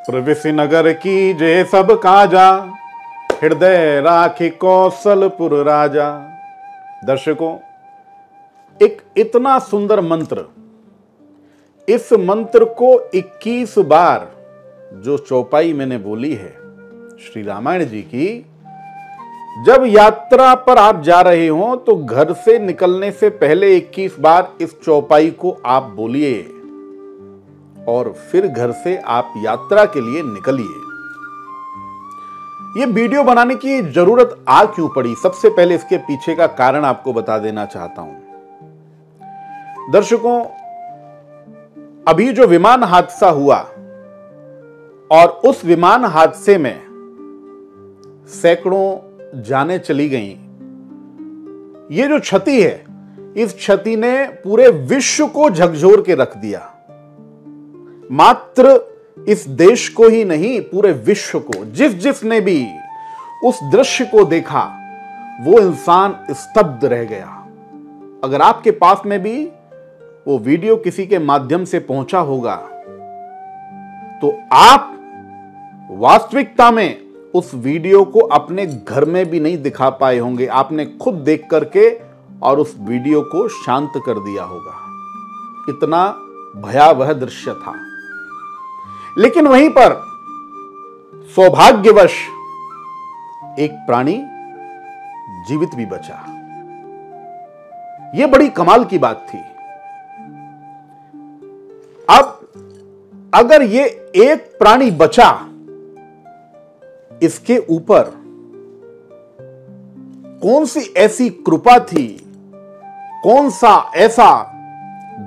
प्रवेश नगर की जय सब काजा, हृदय राखी कौशलपुर राजा। दर्शकों, एक इतना सुंदर मंत्र, इस मंत्र को 21 बार जो चौपाई मैंने बोली है श्री रामायण जी की, जब यात्रा पर आप जा रहे हो तो घर से निकलने से पहले 21 बार इस चौपाई को आप बोलिए और फिर घर से आप यात्रा के लिए निकलिए। यह वीडियो बनाने की जरूरत आ क्यों पड़ी, सबसे पहले इसके पीछे का कारण आपको बता देना चाहता हूं। दर्शकों, अभी जो विमान हादसा हुआ और उस विमान हादसे में सैकड़ों जानें चली गईं, यह जो क्षति है, इस क्षति ने पूरे विश्व को झकझोर के रख दिया। मात्र इस देश को ही नहीं, पूरे विश्व को। जिसने भी उस दृश्य को देखा वो इंसान स्तब्ध रह गया। अगर आपके पास में भी वो वीडियो किसी के माध्यम से पहुंचा होगा तो आप वास्तविकता में उस वीडियो को अपने घर में भी नहीं दिखा पाए होंगे। आपने खुद देख करके और उस वीडियो को शांत कर दिया होगा। इतना भयावह दृश्य था। लेकिन वहीं पर सौभाग्यवश एक प्राणी जीवित भी बचा। यह बड़ी कमाल की बात थी। अब अगर ये एक प्राणी बचा, इसके ऊपर कौन सी ऐसी कृपा थी, कौन सा ऐसा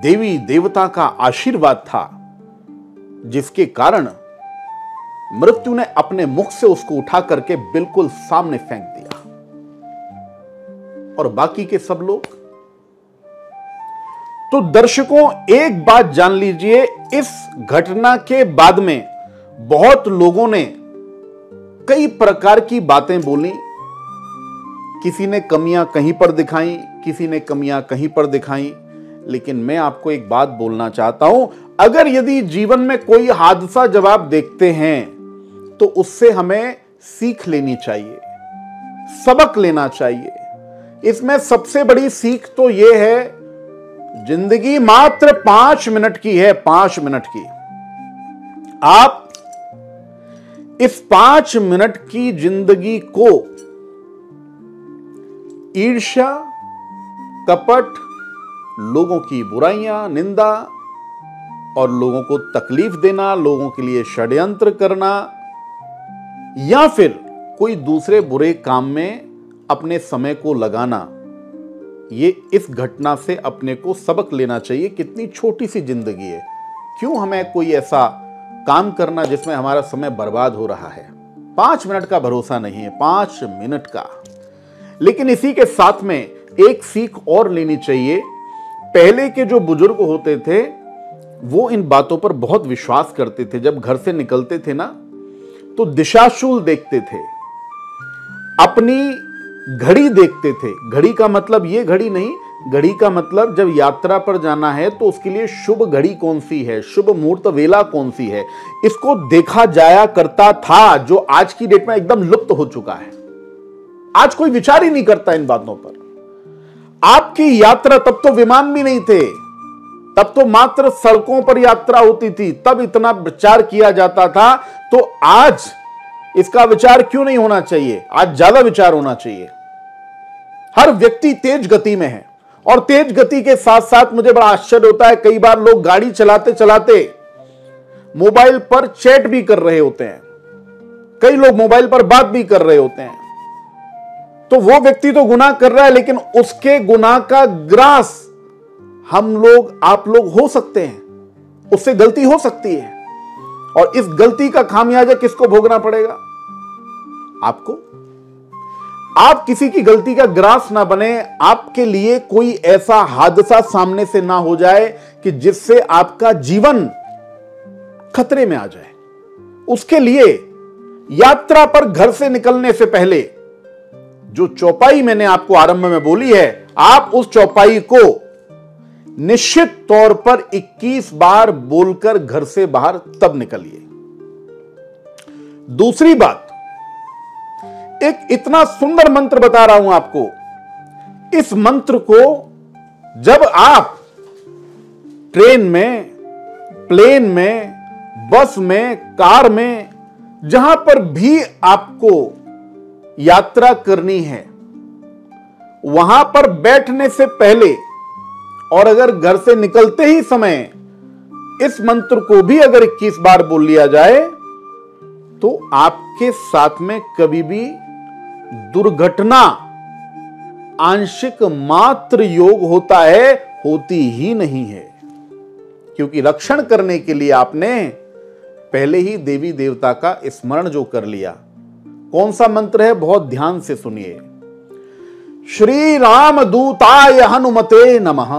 देवी देवता का आशीर्वाद था जिसके कारण मृत्यु ने अपने मुख से उसको उठा करके बिल्कुल सामने फेंक दिया। और बाकी के सब लोग। तो दर्शकों, एक बात जान लीजिए, इस घटना के बाद में बहुत लोगों ने कई प्रकार की बातें बोली। किसी ने कमियां कहीं पर दिखाई, किसी ने कमियां कहीं पर दिखाई। लेकिन मैं आपको एक बात बोलना चाहता हूं, अगर यदि जीवन में कोई हादसा जब आप देखते हैं तो उससे हमें सीख लेनी चाहिए, सबक लेना चाहिए। इसमें सबसे बड़ी सीख तो यह है, जिंदगी मात्र 5 मिनट की है, 5 मिनट की। आप इस 5 मिनट की जिंदगी को ईर्ष्या, कपट, लोगों की बुराइयां, निंदा और लोगों को तकलीफ देना, लोगों के लिए षड्यंत्र करना या फिर कोई दूसरे बुरे काम में अपने समय को लगाना, ये इस घटना से अपने को सबक लेना चाहिए। कितनी छोटी सी जिंदगी है, क्यों हमें कोई ऐसा काम करना जिसमें हमारा समय बर्बाद हो रहा है। 5 मिनट का भरोसा नहीं है, 5 मिनट का। लेकिन इसी के साथ में एक सीख और लेनी चाहिए। पहले के जो बुजुर्ग होते थे वो इन बातों पर बहुत विश्वास करते थे। जब घर से निकलते थे ना तो दिशाशूल देखते थे, अपनी घड़ी देखते थे। घड़ी का मतलब ये घड़ी नहीं, घड़ी का मतलब जब यात्रा पर जाना है तो उसके लिए शुभ घड़ी कौन सी है, शुभ मुहूर्त वेला कौन सी है, इसको देखा जाया करता था, जो आज की डेट में एकदम लुप्त हो चुका है। आज कोई विचार ही नहीं करता इन बातों पर। आपकी यात्रा, तब तो विमान भी नहीं थे, तब तो मात्र सड़कों पर यात्रा होती थी, तब इतना विचार किया जाता था। तो आज इसका विचार क्यों नहीं होना चाहिए? आज ज्यादा विचार होना चाहिए। हर व्यक्ति तेज गति में है और तेज गति के साथ साथ मुझे बड़ा आश्चर्य होता है, कई बार लोग गाड़ी चलाते चलाते मोबाइल पर चैट भी कर रहे होते हैं, कई लोग मोबाइल पर बात भी कर रहे होते हैं। तो वो व्यक्ति तो गुनाह कर रहा है, लेकिन उसके गुनाह का ग्रास हम लोग, आप लोग हो सकते हैं, उससे गलती हो सकती है। और इस गलती का खामियाजा किसको भोगना पड़ेगा? आपको। आप किसी की गलती का ग्रास ना बने, आपके लिए कोई ऐसा हादसा सामने से ना हो जाए कि जिससे आपका जीवन खतरे में आ जाए। उसके लिए यात्रा पर घर से निकलने से पहले जो चौपाई मैंने आपको आरंभ में बोली है, आप उस चौपाई को निश्चित तौर पर 21 बार बोलकर घर से बाहर तब निकलिए। दूसरी बात, एक इतना सुंदर मंत्र बता रहा हूं आपको। इस मंत्र को जब आप ट्रेन में, प्लेन में, बस में, कार में, जहां पर भी आपको यात्रा करनी है, वहां पर बैठने से पहले और अगर घर से निकलते ही समय इस मंत्र को भी अगर 21 बार बोल लिया जाए तो आपके साथ में कभी भी दुर्घटना आंशिक मात्र योग होता है, होती ही नहीं है। क्योंकि रक्षण करने के लिए आपने पहले ही देवी देवता का स्मरण जो कर लिया। कौन सा मंत्र है, बहुत ध्यान से सुनिए। श्री राम दूताय हनुमते नमः।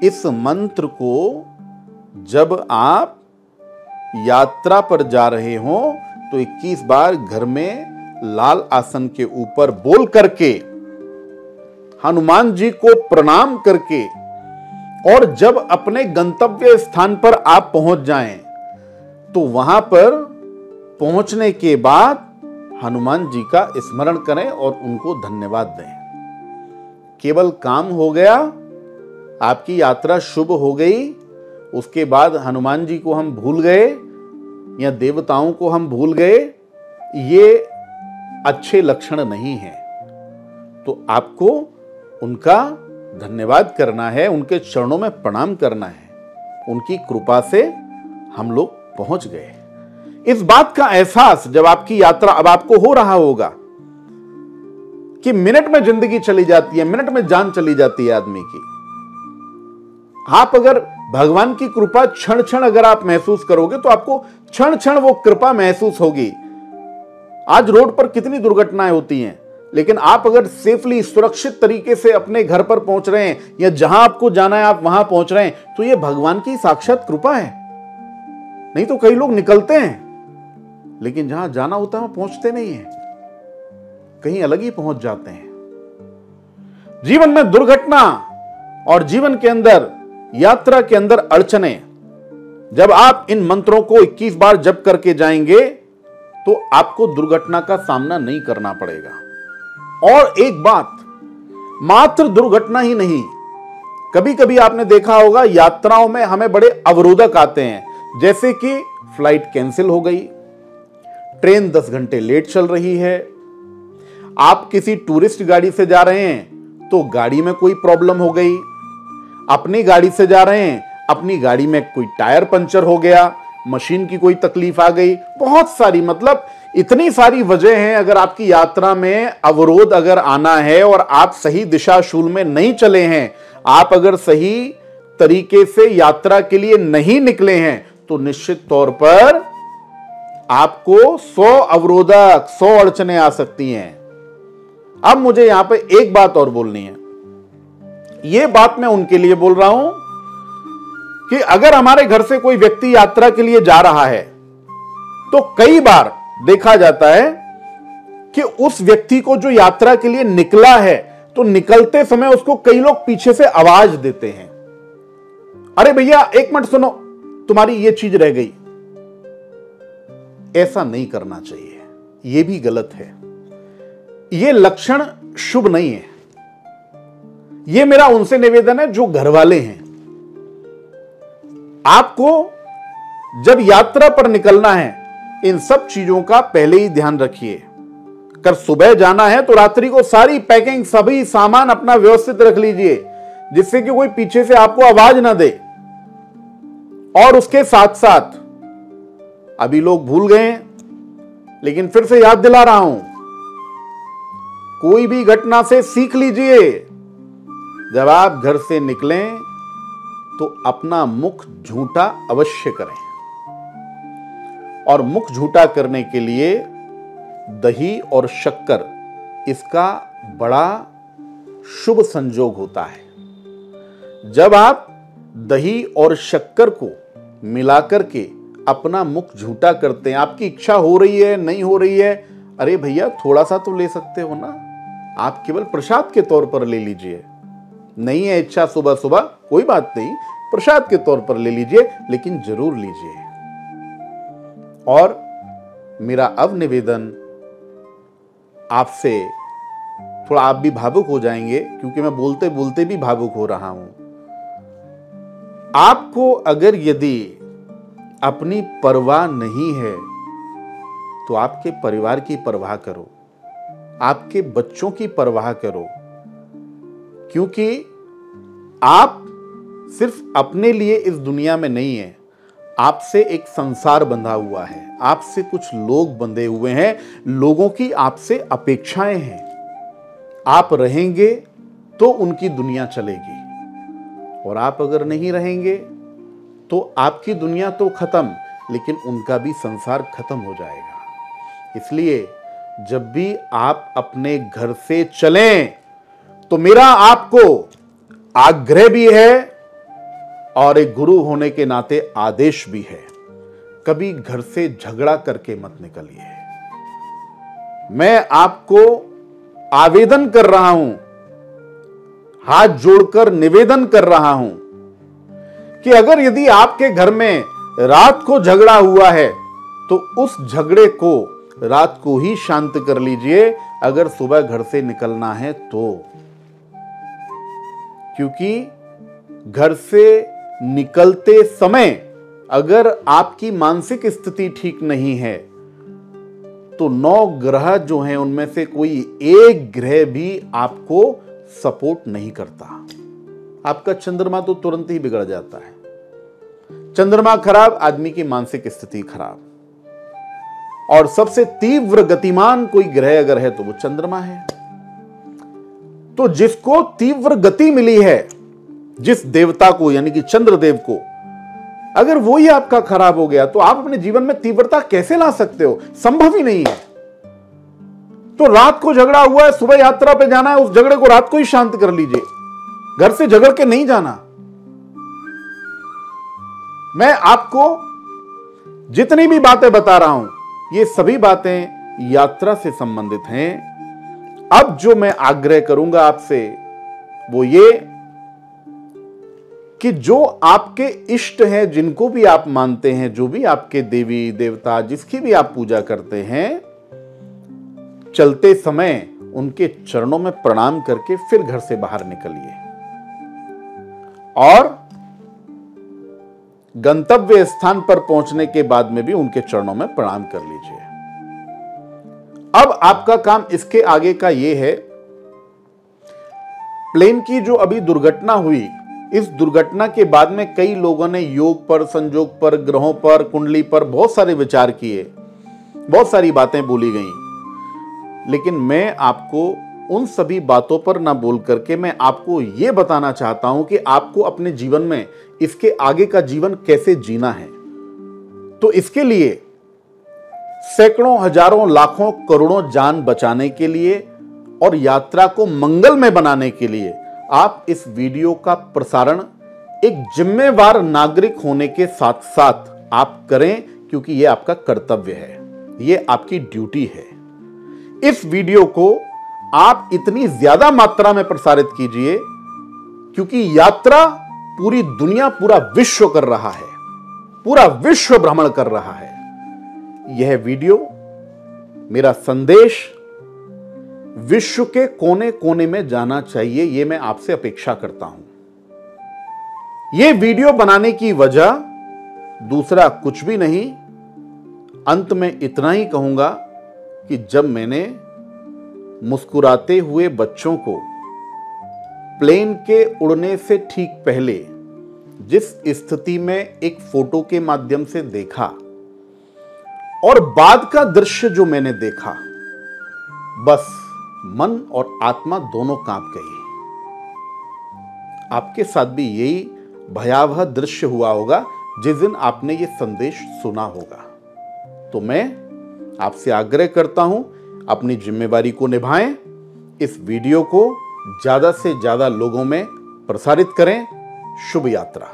इस मंत्र को जब आप यात्रा पर जा रहे हो तो 21 बार घर में लाल आसन के ऊपर बोल करके, हनुमान जी को प्रणाम करके, और जब अपने गंतव्य स्थान पर आप पहुंच जाएं तो वहां पर पहुंचने के बाद हनुमान जी का स्मरण करें और उनको धन्यवाद दें। केवल काम हो गया, आपकी यात्रा शुभ हो गई। उसके बाद हनुमान जी को हम भूल गए या देवताओं को हम भूल गए, ये अच्छे लक्षण नहीं है। तो आपको उनका धन्यवाद करना है, उनके चरणों में प्रणाम करना है। उनकी कृपा से हम लोग पहुंच गए। इस बात का एहसास जब आपकी यात्रा अब आपको हो रहा होगा कि मिनट में जिंदगी चली जाती है, मिनट में जान चली जाती है आदमी की। आप अगर भगवान की कृपा क्षण क्षण अगर आप महसूस करोगे तो आपको क्षण क्षण वो कृपा महसूस होगी। आज रोड पर कितनी दुर्घटनाएं होती हैं, लेकिन आप अगर सेफली, सुरक्षित तरीके से अपने घर पर पहुंच रहे हैं या जहां आपको जाना है आप वहां पहुंच रहे हैं, तो यह भगवान की साक्षात कृपा है। नहीं तो कई लोग निकलते हैं लेकिन जहां जाना होता है वहां पहुंचते नहीं है, कहीं अलग ही पहुंच जाते हैं। जीवन में दुर्घटना और जीवन के अंदर, यात्रा के अंदर अड़चने, जब आप इन मंत्रों को 21 बार जप करके जाएंगे तो आपको दुर्घटना का सामना नहीं करना पड़ेगा। और एक बात, मात्र दुर्घटना ही नहीं, कभी कभी आपने देखा होगा यात्राओं में हमें बड़े अवरोधक आते हैं, जैसे कि फ्लाइट कैंसिल हो गई, ट्रेन 10 घंटे लेट चल रही है, आप किसी टूरिस्ट गाड़ी से जा रहे हैं तो गाड़ी में कोई प्रॉब्लम हो गई, अपनी गाड़ी से जा रहे हैं, अपनी गाड़ी में कोई टायर पंचर हो गया, मशीन की कोई तकलीफ आ गई, बहुत सारी, मतलब इतनी सारी वजह हैं। अगर आपकी यात्रा में अवरोध अगर आना है और आप सही दिशा शूल में नहीं चले हैं, आप अगर सही तरीके से यात्रा के लिए नहीं निकले हैं, तो निश्चित तौर पर आपको 100 अवरोधक, 100 अड़चने आ सकती हैं। अब मुझे यहां पे एक बात और बोलनी है। यह बात मैं उनके लिए बोल रहा हूं कि अगर हमारे घर से कोई व्यक्ति यात्रा के लिए जा रहा है तो कई बार देखा जाता है कि उस व्यक्ति को जो यात्रा के लिए निकला है, तो निकलते समय उसको कई लोग पीछे से आवाज देते हैं, अरे भैया एक मिनट सुनो, तुम्हारी ये चीज रह गई। ऐसा नहीं करना चाहिए, यह भी गलत है, यह लक्षण शुभ नहीं है। यह मेरा उनसे निवेदन है जो घर वाले हैं। आपको जब यात्रा पर निकलना है, इन सब चीजों का पहले ही ध्यान रखिए। अगर सुबह जाना है तो रात्रि को सारी पैकिंग, सभी सामान अपना व्यवस्थित रख लीजिए, जिससे कि कोई पीछे से आपको आवाज ना दे। और उसके साथ साथ अभी लोग भूल गए हैं, लेकिन फिर से याद दिला रहा हूं, कोई भी घटना से सीख लीजिए। जब आप घर से निकलें तो अपना मुख झूठा अवश्य करें, और मुख झूठा करने के लिए दही और शक्कर इसका बड़ा शुभ संयोग होता है। जब आप दही और शक्कर को मिलाकर के अपना मुख झूठा करते हैं, आपकी इच्छा हो रही है, नहीं हो रही है, अरे भैया थोड़ा सा तो ले सकते हो ना, आप केवल प्रसाद के तौर पर ले लीजिए। नहीं है इच्छा सुबह सुबह, कोई बात नहीं, प्रसाद के तौर पर ले लीजिए, लेकिन जरूर लीजिए। और मेरा अब निवेदन आपसे, थोड़ा आप भी भावुक हो जाएंगे क्योंकि मैं बोलते बोलते भी भावुक हो रहा हूं। आपको अगर यदि अपनी परवाह नहीं है तो आपके परिवार की परवाह करो, आपके बच्चों की परवाह करो, क्योंकि आप सिर्फ अपने लिए इस दुनिया में नहीं है, आपसे एक संसार बंधा हुआ है, आपसे कुछ लोग बंधे हुए हैं, लोगों की आपसे अपेक्षाएं हैं। आप रहेंगे तो उनकी दुनिया चलेगी, और आप अगर नहीं रहेंगे तो आपकी दुनिया तो खत्म, लेकिन उनका भी संसार खत्म हो जाएगा। इसलिए जब भी आप अपने घर से चलें तो मेरा आपको आग्रह भी है और एक गुरु होने के नाते आदेश भी है, कभी घर से झगड़ा करके मत निकलिए। मैं आपको आवेदन कर रहा हूं, हाथ जोड़कर निवेदन कर रहा हूं कि अगर यदि आपके घर में रात को झगड़ा हुआ है तो उस झगड़े को रात को ही शांत कर लीजिए, अगर सुबह घर से निकलना है तो। क्योंकि घर से निकलते समय अगर आपकी मानसिक स्थिति ठीक नहीं है तो 9 ग्रह जो हैं उनमें से कोई एक ग्रह भी आपको सपोर्ट नहीं करता। आपका चंद्रमा तो तुरंत ही बिगड़ जाता है। चंद्रमा खराब, आदमी की मानसिक स्थिति खराब। और सबसे तीव्र गतिमान कोई ग्रह अगर है तो वो चंद्रमा है। तो जिसको तीव्र गति मिली है, जिस देवता को यानी कि चंद्रदेव को, अगर वो ही आपका खराब हो गया तो आप अपने जीवन में तीव्रता कैसे ला सकते हो? संभव ही नहीं है। तो रात को झगड़ा हुआ है, सुबह यात्रा पे जाना है, उस झगड़े को रात को ही शांत कर लीजिए, घर से झगड़ के नहीं जाना। मैं आपको जितनी भी बातें बता रहा हूं ये सभी बातें यात्रा से संबंधित हैं। अब जो मैं आग्रह करूंगा आपसे वो ये कि जो आपके इष्ट हैं, जिनको भी आप मानते हैं, जो भी आपके देवी देवता, जिसकी भी आप पूजा करते हैं, चलते समय उनके चरणों में प्रणाम करके फिर घर से बाहर निकलिए और गंतव्य स्थान पर पहुंचने के बाद में भी उनके चरणों में प्रणाम कर लीजिए। अब आपका काम इसके आगे का यह है, प्लेन की जो अभी दुर्घटना हुई, इस दुर्घटना के बाद में कई लोगों ने योग पर, संयोग पर, ग्रहों पर, कुंडली पर बहुत सारे विचार किए, बहुत सारी बातें बोली गई। लेकिन मैं आपको उन सभी बातों पर ना बोल करके मैं आपको यह बताना चाहता हूं कि आपको अपने जीवन में इसके आगे का जीवन कैसे जीना है। तो इसके लिए सैकड़ों, हजारों, लाखों, करोड़ों जान बचाने के लिए और यात्रा को मंगलमय बनाने के लिए आप इस वीडियो का प्रसारण एक जिम्मेवार नागरिक होने के साथ साथ आप करें, क्योंकि यह आपका कर्तव्य है, यह आपकी ड्यूटी है। इस वीडियो को आप इतनी ज्यादा मात्रा में प्रसारित कीजिए क्योंकि यात्रा पूरी दुनिया, पूरा विश्व कर रहा है, पूरा विश्व भ्रमण कर रहा है। यह वीडियो, मेरा संदेश विश्व के कोने कोने में जाना चाहिए, यह मैं आपसे अपेक्षा करता हूं। यह वीडियो बनाने की वजह दूसरा कुछ भी नहीं, अंत में इतना ही कहूंगा कि जब मैंने मुस्कुराते हुए बच्चों को प्लेन के उड़ने से ठीक पहले जिस स्थिति में एक फोटो के माध्यम से देखा और बाद का दृश्य जो मैंने देखा, बस मन और आत्मा दोनों कांप गई। आपके साथ भी यही भयावह दृश्य हुआ होगा जिस दिन आपने ये संदेश सुना होगा। तो मैं आपसे आग्रह करता हूं, अपनी जिम्मेवारी को निभाएं, इस वीडियो को ज्यादा से ज्यादा लोगों में प्रसारित करें। शुभ यात्रा।